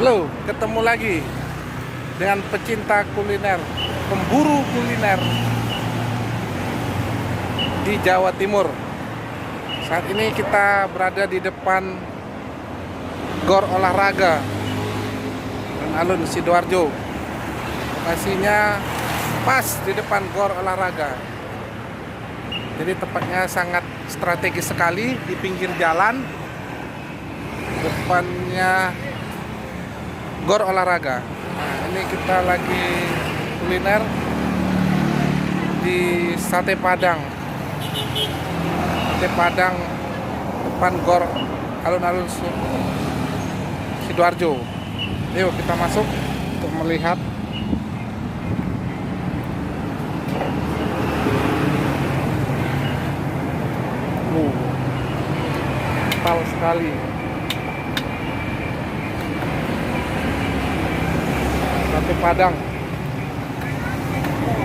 Halo, ketemu lagi dengan pecinta kuliner, pemburu kuliner di Jawa Timur. Saat ini kita berada di depan Gor Olahraga Alun-Alun Sidoarjo. Lokasinya pas di depan Gor Olahraga. Jadi tempatnya sangat strategis sekali di pinggir jalan. Depannya Gor Olahraga. Nah, ini kita lagi kuliner di Sate Padang. Sate Padang depan Gor Alun-Alun Sidoarjo. Yuk kita masuk untuk melihat. Kental sekali. Sate Padang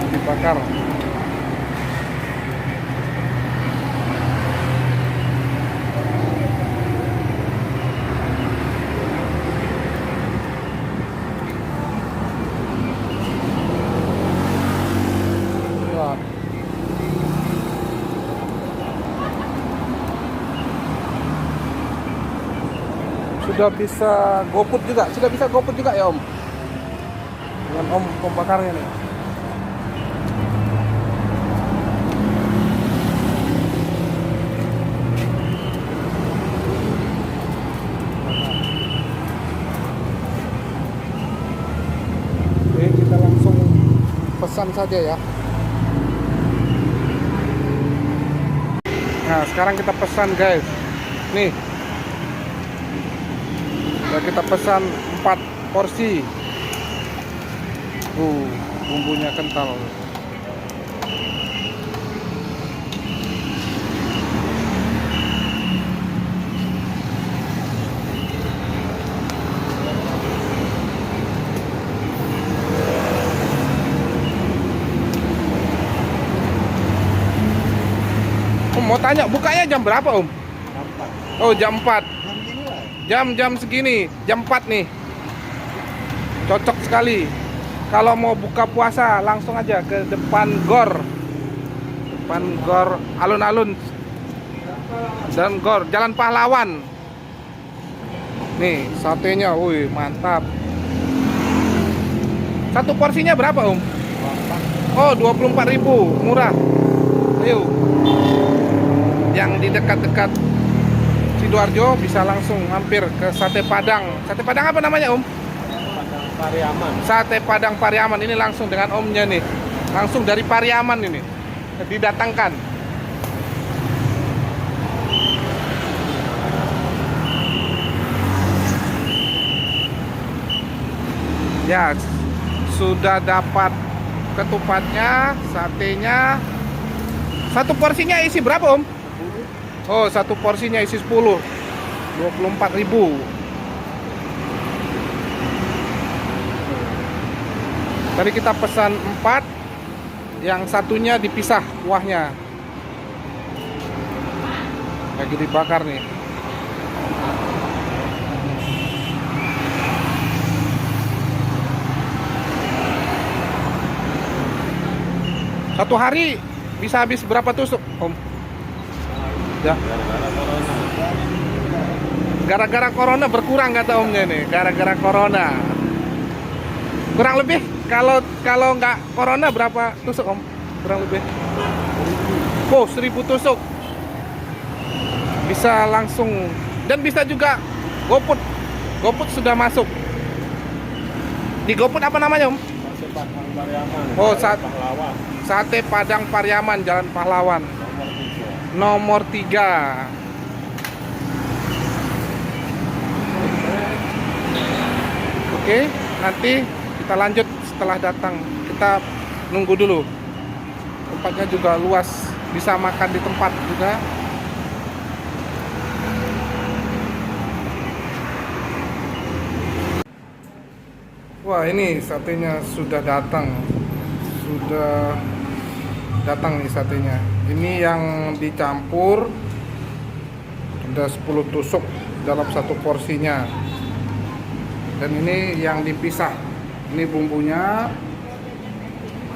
dibakar. Wah. Sudah bisa GoFood juga, ya Om? Dengan Om pembakarnya nih. Oke, kita langsung pesan saja ya. Nah, sekarang kita pesan guys. Nih. Udah kita pesan 4 porsi. Bumbunya kental. Om mau tanya, bukanya jam berapa Om? Jam 4. Oh jam 4. Jam segini lah. Jam segini, jam 4 nih. Cocok sekali. Kalau mau buka puasa langsung aja ke depan Gor. Depan Gor Alun-Alun dan Gor Jalan Pahlawan. Nih, satenya, wih, mantap. Satu porsinya berapa, Om? Oh, 24.000, murah. Ayo. Yang di dekat-dekat Sidoarjo bisa langsung mampir ke Sate Padang. Sate Padang apa namanya, Om? Pariaman. Sate Padang Pariaman. Ini langsung dengan omnya nih. Langsung dari Pariaman ini. Didatangkan. Ya, sudah dapat ketupatnya, satenya. Satu porsinya isi berapa, Om? Oh, satu porsinya isi 10. 24.000. Tadi kita pesan 4, yang satunya dipisah kuahnya. Lagi dibakar nih. Satu hari bisa habis berapa tusuk, Om? Ya. Gara-gara corona berkurang kata Omnya nih. Gara-gara corona. Kurang lebih kalau nggak corona berapa tusuk Om? Kurang lebih. Oh, 1.000 tusuk. Bisa langsung dan bisa juga GoFood. GoFood sudah masuk. Di GoFood apa namanya, Om? Sate Padang Pariaman. Oh, Pahlawan. Sate Padang Pariaman, Jalan Pahlawan. Nomor 3. Oke, nanti kita lanjut setelah datang. Kita nunggu dulu. Tempatnya juga luas, bisa makan di tempat juga. Wah, ini satenya sudah datang. Sudah datang nih satenya. Ini yang dicampur ada 10 tusuk dalam satu porsinya. Dan ini yang dipisah. Ini bumbunya,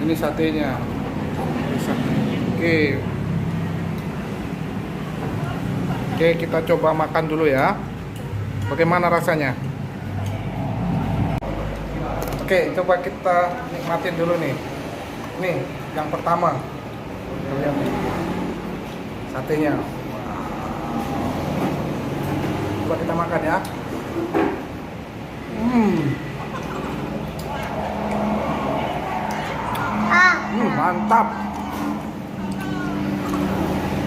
ini satenya. Pisah. Oke. Oke, kita coba makan dulu ya. Bagaimana rasanya? Oke, coba kita nikmatin dulu nih. Nih, yang pertama. Kita lihat nih. Satenya. Coba kita makan ya. Mantap.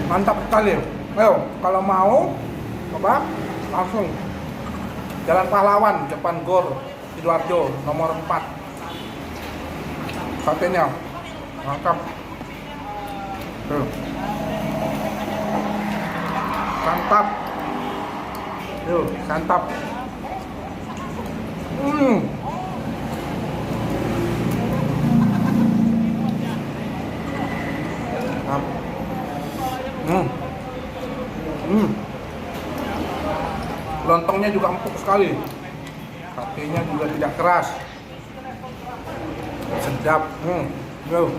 Mantap sekali. Ayo, kalau mau coba langsung Jalan Pahlawan, depan Gor Sidoarjo, nomor 4. Satenya mantap. Tuh. Santap. Yuk, santap. Lontongnya juga empuk sekali. Satenya juga tidak keras. Sedap. Yo.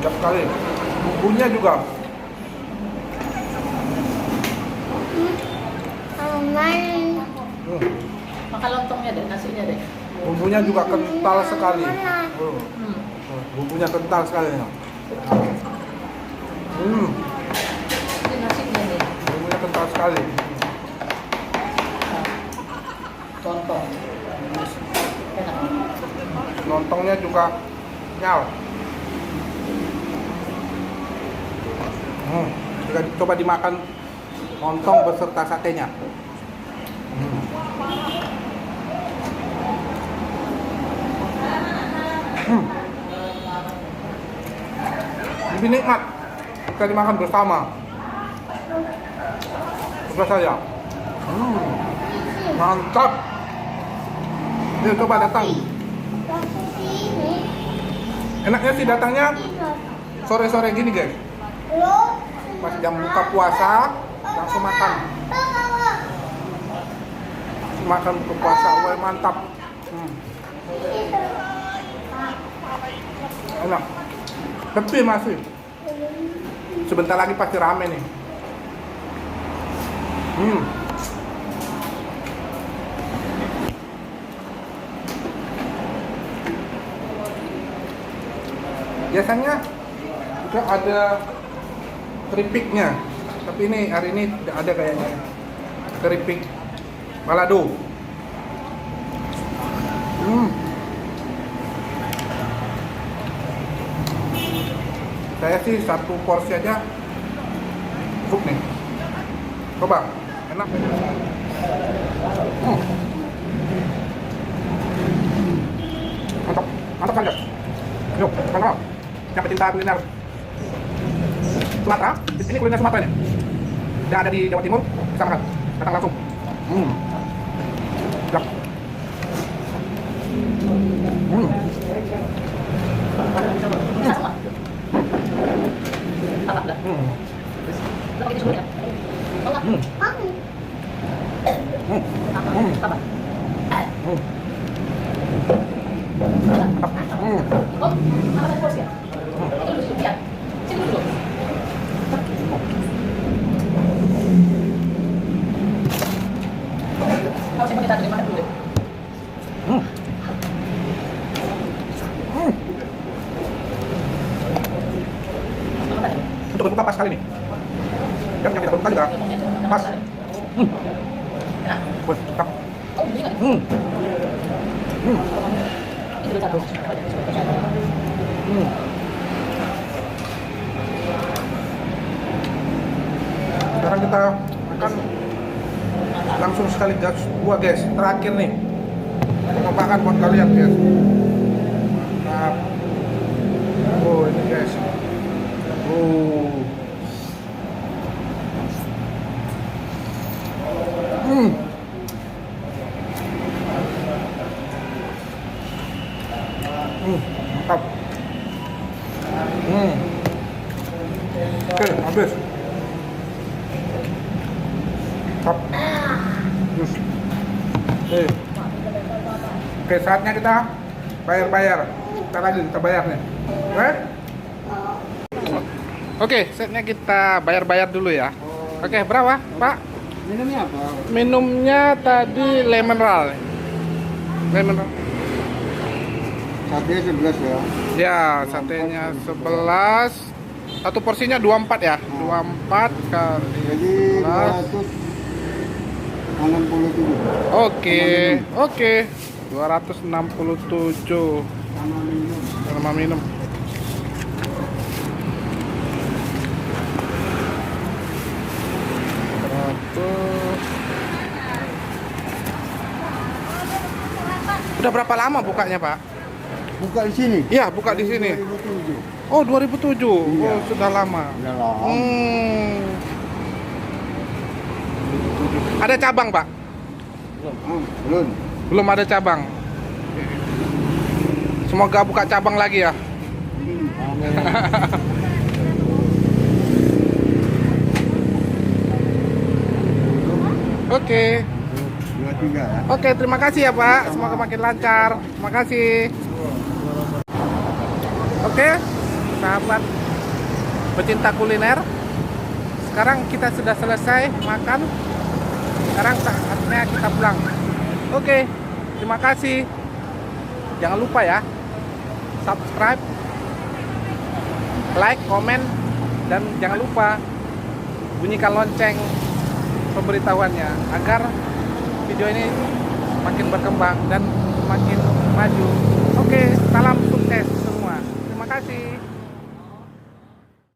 Sedap sekali. Bumbunya juga. Makan lontongnya deh, nasinya deh. Bumbunya juga kental sekali. Bumbunya kental sekali. Ini nasinya nih. Bumbunya kental sekali. Lontong. Enak. Lontongnya juga nyal. Jika coba dimakan lontong beserta satenya. Lebih nikmat jika dimakan bersama. Coba saya. Mantap. Yuk coba datang. Enaknya sih datangnya sore-sore gini guys. Pas jam buka puasa langsung makan. Makan buka puasa, wah mantap. Enak. Sepi masih. Sebentar lagi pasti rame nih. Biasanya juga ada keripiknya, tapi ini hari ini tidak ada kayaknya keripik balado. Saya sih satu porsi aja cukup nih. Coba, enak. Mantap, mantap kan guys. Yuk, mantap. Yang pecinta kuliner Sumatera, ini kuliner Sumatera nih. Yang ada di Jawa Timur, bisa makan. Datang langsung. Siap. Untuk berbuka pas kali nih. Dan yang tidak berbuka juga pas. Wah, mantap. Sekarang kita makan langsung sekali gas dua guys. Terakhir nih. Mau makan buat kalian guys. Nah. Oh ini guys. Oh. Top. Oke, saatnya kita bayar. Kita lagi kita bayar nih. Oke, saatnya kita bayar dulu ya. Oke, berapa, Pak? Minumnya apa? Minumnya tadi lemon roll. Lemon roll. Satenya 11 ya. Ya, satenya 11. Satu porsinya 24 ya. 24 kali Jadi 11. 267. Oke. 267 Sama minum. sama minum. Udah berapa lama bukanya, Pak? Buka di sini. Iya, buka di sini. 2007. Oh, 2007. Iya. Oh, sudah lama. Udah lama. Ada cabang, Pak? Belum. Belum ada cabang. Semoga buka cabang lagi ya. Amin. Oke. 23 ya. Oke, terima kasih ya, Pak. Semoga makin lancar. Terima kasih. Oke, sahabat pecinta kuliner. Sekarang kita sudah selesai makan. Sekarang saatnya kita pulang. Oke, terima kasih. Jangan lupa ya, subscribe, like, komen, dan jangan lupa bunyikan lonceng pemberitahuannya agar video ini makin berkembang dan makin maju